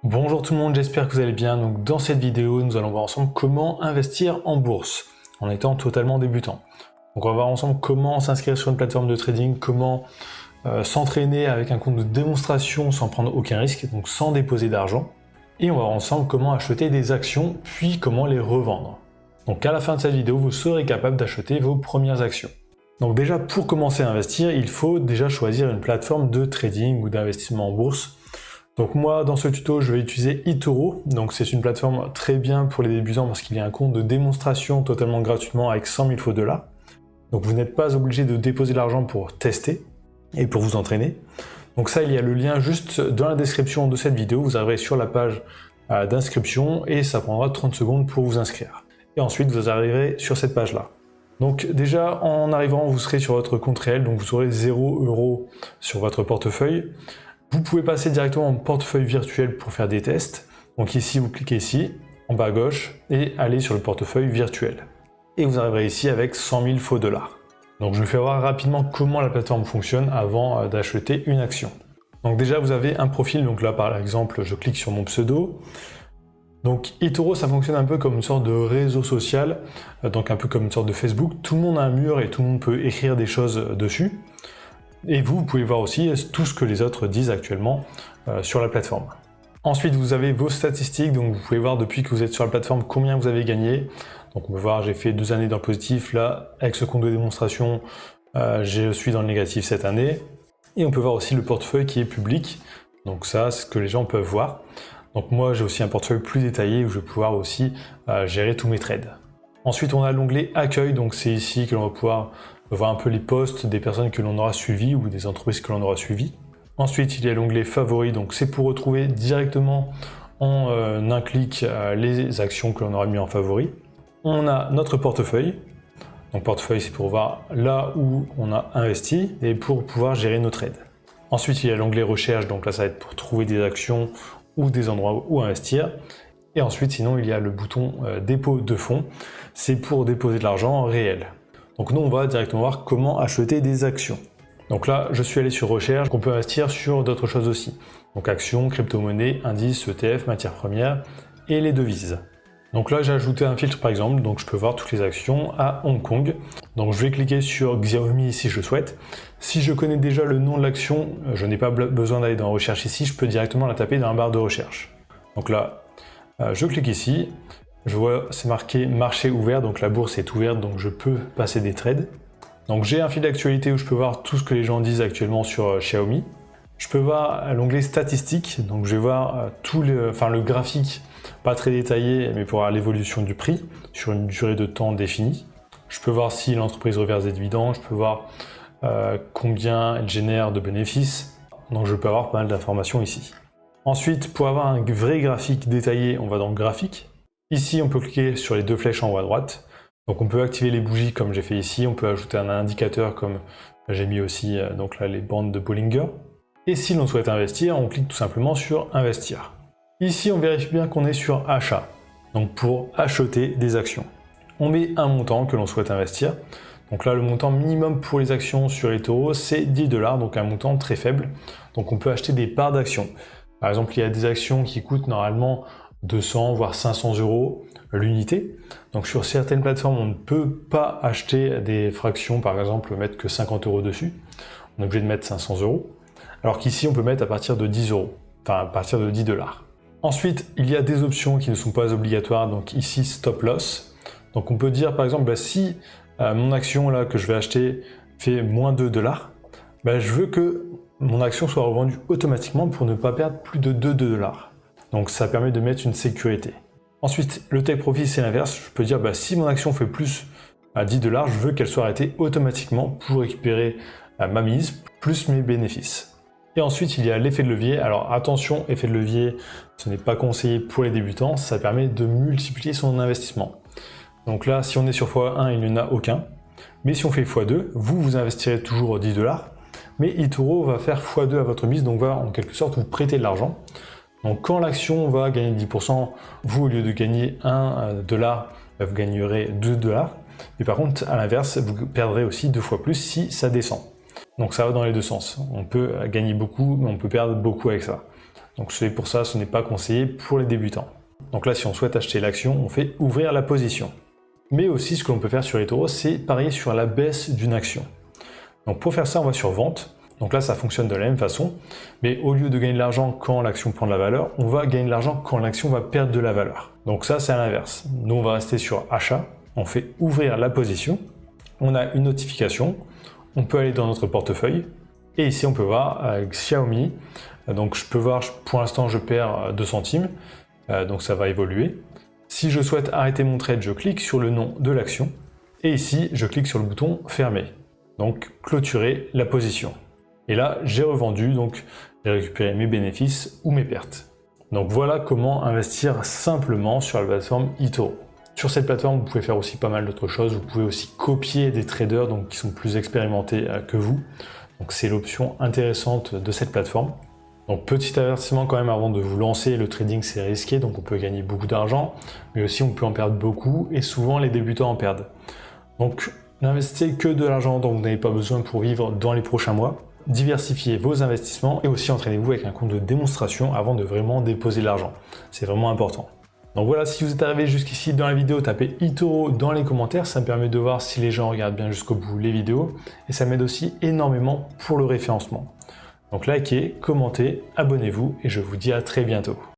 Bonjour tout le monde, j'espère que vous allez bien. Donc dans cette vidéo, nous allons voir ensemble comment investir en bourse en étant totalement débutant. Donc on va voir ensemble comment s'inscrire sur une plateforme de trading, comment s'entraîner avec un compte de démonstration sans prendre aucun risque, donc sans déposer d'argent. Et on va voir ensemble comment acheter des actions, puis comment les revendre. Donc à la fin de cette vidéo, vous serez capable d'acheter vos premières actions. Donc déjà, pour commencer à investir, il faut déjà choisir une plateforme de trading ou d'investissement en bourse. Donc moi, dans ce tuto, je vais utiliser eToro. Donc c'est une plateforme très bien pour les débutants parce qu'il y a un compte de démonstration totalement gratuitement avec 100 000 faux dollars. Donc vous n'êtes pas obligé de déposer l'argent pour tester et pour vous entraîner. Donc ça, il y a le lien juste dans la description de cette vidéo. Vous arriverez sur la page d'inscription et ça prendra 30 secondes pour vous inscrire. Et ensuite, vous arriverez sur cette page-là. Donc déjà, en arrivant, vous serez sur votre compte réel, donc vous aurez 0 € sur votre portefeuille. Vous pouvez passer directement en portefeuille virtuel pour faire des tests. Donc ici, vous cliquez ici, en bas à gauche, et allez sur le portefeuille virtuel. Et vous arriverez ici avec 100 000 faux dollars. Donc je vais voir rapidement comment la plateforme fonctionne avant d'acheter une action. Donc déjà, vous avez un profil, donc là par exemple, je clique sur mon pseudo. Donc eToro, ça fonctionne un peu comme une sorte de réseau social, donc un peu comme une sorte de Facebook. Tout le monde a un mur et tout le monde peut écrire des choses dessus. Et vous pouvez voir aussi tout ce que les autres disent actuellement sur la plateforme. Ensuite, vous avez vos statistiques, donc vous pouvez voir depuis que vous êtes sur la plateforme combien vous avez gagné. Donc on peut voir, j'ai fait 2 années dans le positif, là avec ce compte de démonstration, je suis dans le négatif cette année. Et on peut voir aussi le portefeuille qui est public, donc ça c'est ce que les gens peuvent voir. Donc moi j'ai aussi un portefeuille plus détaillé où je vais pouvoir aussi gérer tous mes trades. Ensuite on a l'onglet accueil, donc c'est ici que l'on va pouvoir voir un peu les posts des personnes que l'on aura suivies ou des entreprises que l'on aura suivies. Ensuite, il y a l'onglet favoris, donc c'est pour retrouver directement en un clic les actions que l'on aura mis en favoris. On a notre portefeuille. Donc portefeuille, c'est pour voir là où on a investi et pour pouvoir gérer nos trades. Ensuite, il y a l'onglet recherche, donc là ça va être pour trouver des actions ou des endroits où investir. Et ensuite, sinon, il y a le bouton dépôt de fonds, c'est pour déposer de l'argent réel. Donc nous, on va directement voir comment acheter des actions. Donc là, je suis allé sur recherche, on peut investir sur d'autres choses aussi. Donc actions, crypto-monnaies, indices, ETF, matières premières et les devises. Donc là, j'ai ajouté un filtre par exemple, donc je peux voir toutes les actions à Hong Kong. Donc je vais cliquer sur Xiaomi si je souhaite. Si je connais déjà le nom de l'action, je n'ai pas besoin d'aller dans recherche ici, je peux directement la taper dans la barre de recherche. Donc là, je clique ici. Je vois, c'est marqué marché ouvert, donc la bourse est ouverte, donc je peux passer des trades. Donc j'ai un fil d'actualité où je peux voir tout ce que les gens disent actuellement sur Xiaomi. Je peux voir l'onglet statistiques, donc je vais voir le graphique, pas très détaillé, mais pour voir l'évolution du prix sur une durée de temps définie. Je peux voir si l'entreprise reverse des dividendes, je peux voir combien elle génère de bénéfices. Donc je peux avoir pas mal d'informations ici. Ensuite, pour avoir un vrai graphique détaillé, on va dans graphique. Ici, on peut cliquer sur les 2 flèches en haut à droite. Donc on peut activer les bougies comme j'ai fait ici, on peut ajouter un indicateur comme j'ai mis aussi donc là les bandes de Bollinger. Et si l'on souhaite investir, on clique tout simplement sur investir. Ici, on vérifie bien qu'on est sur achat, donc pour acheter des actions. On met un montant que l'on souhaite investir. Donc là, le montant minimum pour les actions sur eToro, c'est 10 $, donc un montant très faible. Donc on peut acheter des parts d'actions. Par exemple, il y a des actions qui coûtent normalement 200 voire 500 € l'unité. Donc sur certaines plateformes, on ne peut pas acheter des fractions, par exemple mettre que 50 € dessus. On est obligé de mettre 500 €. Alors qu'ici, on peut mettre à partir de 10 €, enfin à partir de 10 $. Ensuite, il y a des options qui ne sont pas obligatoires. Donc ici, stop loss. Donc on peut dire par exemple, si mon action là que je vais acheter fait moins 2 $, je veux que mon action soit revendue automatiquement pour ne pas perdre plus de 2 $. Donc ça permet de mettre une sécurité. Ensuite, le take profit, c'est l'inverse. Je peux dire, si mon action fait plus à 10 $, je veux qu'elle soit arrêtée automatiquement pour récupérer ma mise plus mes bénéfices. Et ensuite, il y a l'effet de levier. Alors attention, effet de levier, ce n'est pas conseillé pour les débutants. Ça permet de multiplier son investissement. Donc là, si on est sur x1, il n'y en a aucun. Mais si on fait x2, vous investirez toujours 10 $. Mais eToro va faire x2 à votre mise, donc va en quelque sorte vous prêter de l'argent. Donc quand l'action va gagner 10%, vous au lieu de gagner 1 $, vous gagnerez 2 $. Et par contre, à l'inverse, vous perdrez aussi 2 fois plus si ça descend. Donc ça va dans les deux sens. On peut gagner beaucoup, mais on peut perdre beaucoup avec ça. Donc c'est pour ça, ce n'est pas conseillé pour les débutants. Donc là, si on souhaite acheter l'action, on fait ouvrir la position. Mais aussi, ce que l'on peut faire sur eToro, c'est parier sur la baisse d'une action. Donc pour faire ça, on va sur vente. Donc là, ça fonctionne de la même façon, mais au lieu de gagner de l'argent quand l'action prend de la valeur, on va gagner de l'argent quand l'action va perdre de la valeur. Donc ça, c'est à l'inverse. Nous, on va rester sur achat, on fait ouvrir la position, on a une notification, on peut aller dans notre portefeuille, et ici, on peut voir avec Xiaomi. Donc je peux voir, pour l'instant, je perds 2 centimes, donc ça va évoluer. Si je souhaite arrêter mon trade, je clique sur le nom de l'action, et ici, je clique sur le bouton fermer. Donc clôturer la position. Et là, j'ai revendu, donc j'ai récupéré mes bénéfices ou mes pertes. Donc voilà comment investir simplement sur la plateforme eToro. Sur cette plateforme, vous pouvez faire aussi pas mal d'autres choses. Vous pouvez aussi copier des traders donc, qui sont plus expérimentés que vous. Donc c'est l'option intéressante de cette plateforme. Donc petit avertissement quand même avant de vous lancer, le trading c'est risqué, donc on peut gagner beaucoup d'argent, mais aussi on peut en perdre beaucoup et souvent les débutants en perdent. Donc n'investissez que de l'argent dont vous n'avez pas besoin pour vivre dans les prochains mois. Diversifiez vos investissements et aussi entraînez-vous avec un compte de démonstration avant de vraiment déposer de l'argent. C'est vraiment important. Donc voilà, si vous êtes arrivé jusqu'ici dans la vidéo, tapez eToro dans les commentaires, ça me permet de voir si les gens regardent bien jusqu'au bout les vidéos et ça m'aide aussi énormément pour le référencement. Donc likez, commentez, abonnez-vous et je vous dis à très bientôt.